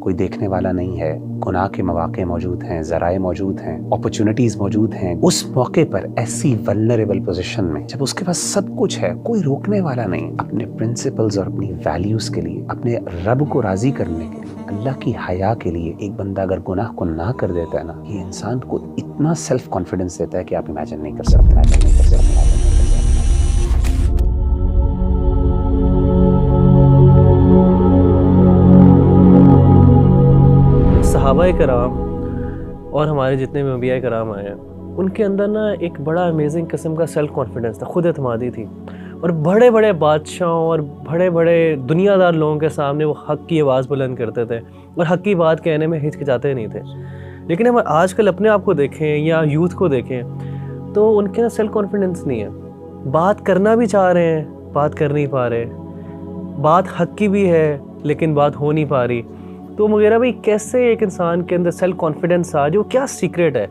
کوئی دیکھنے والا نہیں ہے، گناہ کے مواقع موجود ہیں، ذرائع موجود ہیں، اپرچونٹیز موجود ہیں، اس موقع پر ایسی ولنریبل پوزیشن میں جب اس کے پاس سب کچھ ہے، کوئی روکنے والا نہیں، اپنے پرنسپلز اور اپنی ویلیوز کے لیے، اپنے رب کو راضی کرنے کے لیے، اللہ کی حیا کے لیے ایک بندہ اگر گناہ کو نہ کر دیتا ہے نا، یہ انسان کو اتنا سیلف کانفیڈنس دیتا ہے کہ آپ امیجن نہیں کر سکتے۔ صحابہ کرام اور ہمارے جتنے بھی انبیاء کرام آئے ہیں، ان کے اندر نا ایک بڑا امیزنگ قسم کا سیلف کانفیڈنس تھا، خود اعتمادی تھی، اور بڑے بڑے بادشاہوں اور بڑے بڑے دنیا دار لوگوں کے سامنے وہ حق کی آواز بلند کرتے تھے اور حق کی بات کہنے میں ہچکچاتے نہیں تھے۔ لیکن ہم آج کل اپنے آپ کو دیکھیں یا یوتھ کو دیکھیں تو ان کے اندر سیلف کانفیڈنس نہیں ہے، بات کرنا بھی چاہ رہے ہیں، بات کر نہیں پا رہے، بات حق کی بھی ہے لیکن بات ہو نہیں پا رہی۔ تو وغیرہ بھائی کیسے ایک انسان کے اندر سیلف کانفیڈنس آ جو کیا سیکریٹ ہے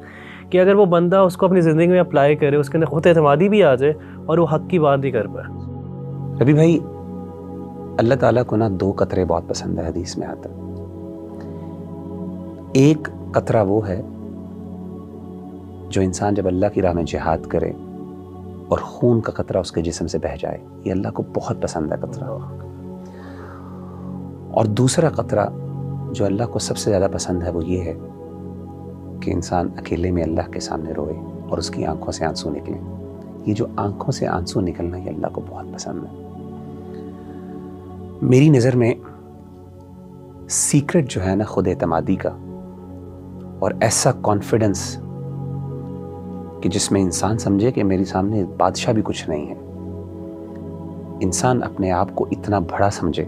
کہ اگر وہ بندہ اس کو اپنی زندگی میں اپلائی کرے، اس کے اندر خود اعتمادی بھی آ جائے اور وہ حق کی بات بھی کر پائے؟ ربی بھائی، اللہ تعالیٰ کو نا 2 قطرے بہت پسند ہے، حدیث میں آتا ہے۔ ایک قطرہ وہ ہے جو انسان جب اللہ کی راہ میں جہاد کرے اور خون کا قطرہ اس کے جسم سے بہہ جائے، یہ اللہ کو بہت پسند ہے قطرہ۔ اور دوسرا قطرہ جو اللہ کو سب سے زیادہ پسند ہے وہ یہ ہے کہ انسان اکیلے میں اللہ کے سامنے روئے اور اس کی آنکھوں سے آنسو نکلیں۔ یہ جو آنکھوں سے آنسو نکلنا یہ اللہ کو بہت پسند ہے۔ میری نظر میں سیکرٹ جو ہے نا خود اعتمادی کا، اور ایسا کانفیڈنس کہ جس میں انسان سمجھے کہ میری سامنے بادشاہ بھی کچھ نہیں ہے، انسان اپنے آپ کو اتنا بڑا سمجھے،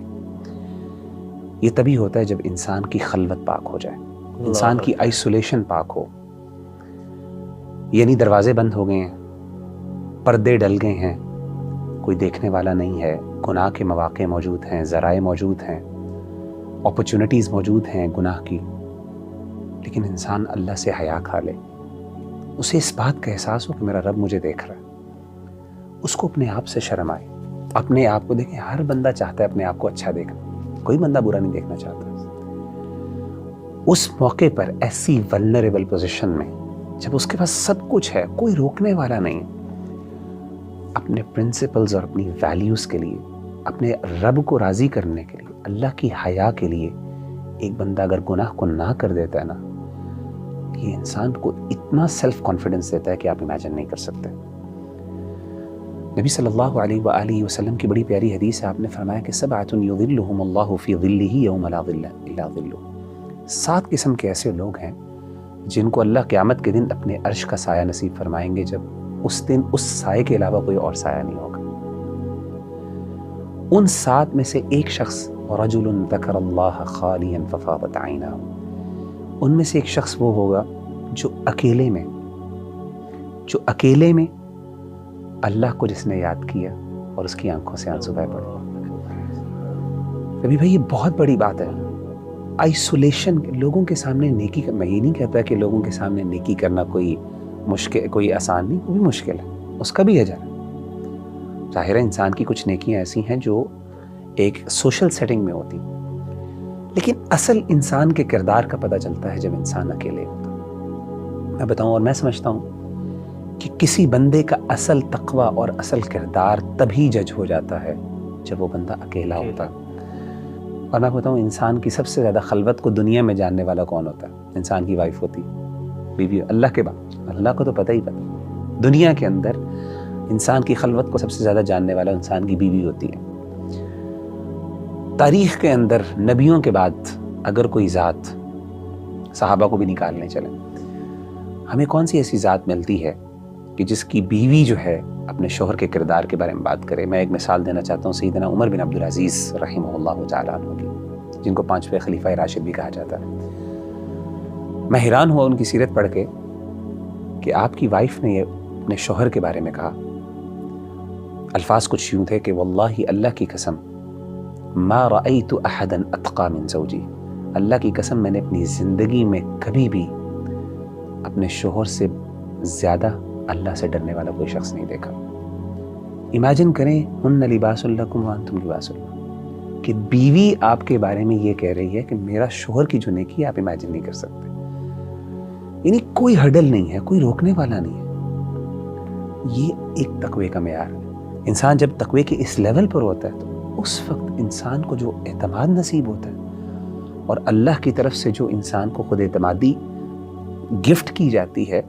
یہ تبھی ہوتا ہے جب انسان کی خلوت پاک ہو جائے، انسان کی آئسولیشن پاک ہو، یعنی دروازے بند ہو گئے ہیں، پردے ڈل گئے ہیں، کوئی دیکھنے والا نہیں ہے، گناہ کے مواقع موجود ہیں، ذرائع موجود ہیں، اپرچونٹیز موجود ہیں گناہ کی، لیکن انسان اللہ سے حیا کھا لے، اسے اس بات کا احساس ہو کہ میرا رب مجھے دیکھ رہا ہے، اس کو اپنے آپ سے شرم آئے، اپنے آپ کو دیکھیں۔ ہر بندہ چاہتا ہے اپنے آپ کو اچھا دیکھنا، کوئی بندہ برا نہیں دیکھنا چاہتا۔ اس موقع پر ایسی ولنریبل پوزیشن میں جب اس کے پاس سب کچھ ہے، کوئی روکنے والا نہیں، اپنے پرنسپلز اور اپنی ویلیوز کے لیے، اپنے رب کو راضی کرنے کے لیے، اللہ کی حیا کے لیے ایک بندہ اگر گناہ کو نہ کر دیتا ہے نا، یہ انسان کو اتنا سیلف کانفیڈنس دیتا ہے کہ آپ امیجن نہیں کر سکتے۔ نبی صلی اللہ علیہ وآلہ وسلم کی بڑی پیاری حدیث ہے، آپ نے فرمایا کہ سبعۃ یظلھم اللہ فی ظلہ یوم لا ظل الا ظلہ۔ 7 قسم کے ایسے لوگ ہیں جن کو اللہ قیامت کے دن اپنے عرش کا سایہ نصیب فرمائیں گے، جب اس دن اس سائے کے علاوہ کوئی اور سایہ نہیں ہوگا۔ ان 7 میں سے ایک شخص رجل ذکر اللہ خالیا ففاضت عیناہ، ان میں سے ایک شخص وہ ہوگا جو اکیلے میں اللہ کو جس نے یاد کیا اور اس کی آنکھوں سے آنسو بہہ پڑے۔ کبھی بھائی یہ بہت بڑی بات ہے، آئسولیشن۔ لوگوں کے سامنے نیکی کرنا، میں یہ نہیں کہتا کہ لوگوں کے سامنے نیکی کرنا کوئی مشکل، کوئی آسان نہیں، کوئی مشکل ہے، اس کا بھی اجر ہے۔ ظاہر ہے انسان کی کچھ نیکیاں ایسی ہیں جو ایک سوشل سیٹنگ میں ہوتی، لیکن اصل انسان کے کردار کا پتہ چلتا ہے جب انسان اکیلے ہوتا۔ میں بتاؤں، اور میں سمجھتا ہوں کہ کسی بندے کا اصل تقوی اور اصل کردار تبھی جج ہو جاتا ہے جب وہ بندہ اکیلا ہوتا ہے۔ اور میں بتاؤں، انسان کی سب سے زیادہ خلوت کو دنیا میں جاننے والا کون ہوتا ہے؟ انسان کی وائف ہوتی، بیوی، اللہ کے بعد۔ اللہ کو تو پتہ ہی پتہ، دنیا کے اندر انسان کی خلوت کو سب سے زیادہ جاننے والا انسان کی بیوی ہوتی ہے۔ تاریخ کے اندر نبیوں کے بعد اگر کوئی ذات، صحابہ کو بھی نکالنے چلیں، ہمیں کون سی ایسی ذات ملتی ہے کہ جس کی بیوی جو ہے اپنے شوہر کے کردار کے بارے میں بات کرے؟ میں ایک مثال دینا چاہتا ہوں سیدنا عمر بن عبدالعزیز رحمہ اللہ تعالیٰ عنہ کی، جن کو 5ویں خلیفہ راشد بھی کہا جاتا ہے۔ میں حیران ہوا ان کی سیرت پڑھ کے کہ آپ کی وائف نے یہ اپنے شوہر کے بارے میں کہا، الفاظ کچھ یوں تھے کہ واللہ، اللہ کی قسم، ما رأیت احدا اتقى من زوجی، اللہ کی قسم میں نے اپنی زندگی میں کبھی بھی اپنے شوہر سے زیادہ اللہ سے ڈرنے والا کوئی شخص نہیں دیکھا۔ امیجن کریں، ہن لباس لکم وانتم لباس لہن، کہ بیوی آپ کے بارے میں یہ کہہ رہی ہے کہ میرا شوہر کی جو نیکی ہے آپ امیجن نہیں کر سکتے. یعنی کوئی ہرڈل نہیں ہے, کوئی روکنے والا نہیں ہے. یہ ایک تقوی کا معیار ہے. انسان جب تقوی کے اس لیول پر ہوتا ہے تو اس وقت انسان کو جو اعتماد نصیب ہوتا ہے اور اللہ کی طرف سے جو انسان کو خود اعتمادی گفٹ کی جاتی ہے,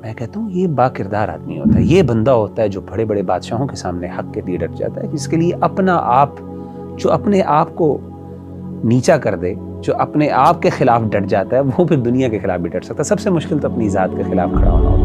میں کہتا ہوں یہ با کردار آدمی ہوتا ہے. یہ بندہ ہوتا ہے جو بڑے بڑے بادشاہوں کے سامنے حق کے لیے ڈٹ جاتا ہے, جس کے لیے اپنا آپ, جو اپنے آپ کو نیچا کر دے, جو اپنے آپ کے خلاف ڈٹ جاتا ہے, وہ پھر دنیا کے خلاف بھی ڈٹ سکتا ہے. سب سے مشکل تو اپنی ذات کے خلاف کھڑا ہونا ہوتا ہے.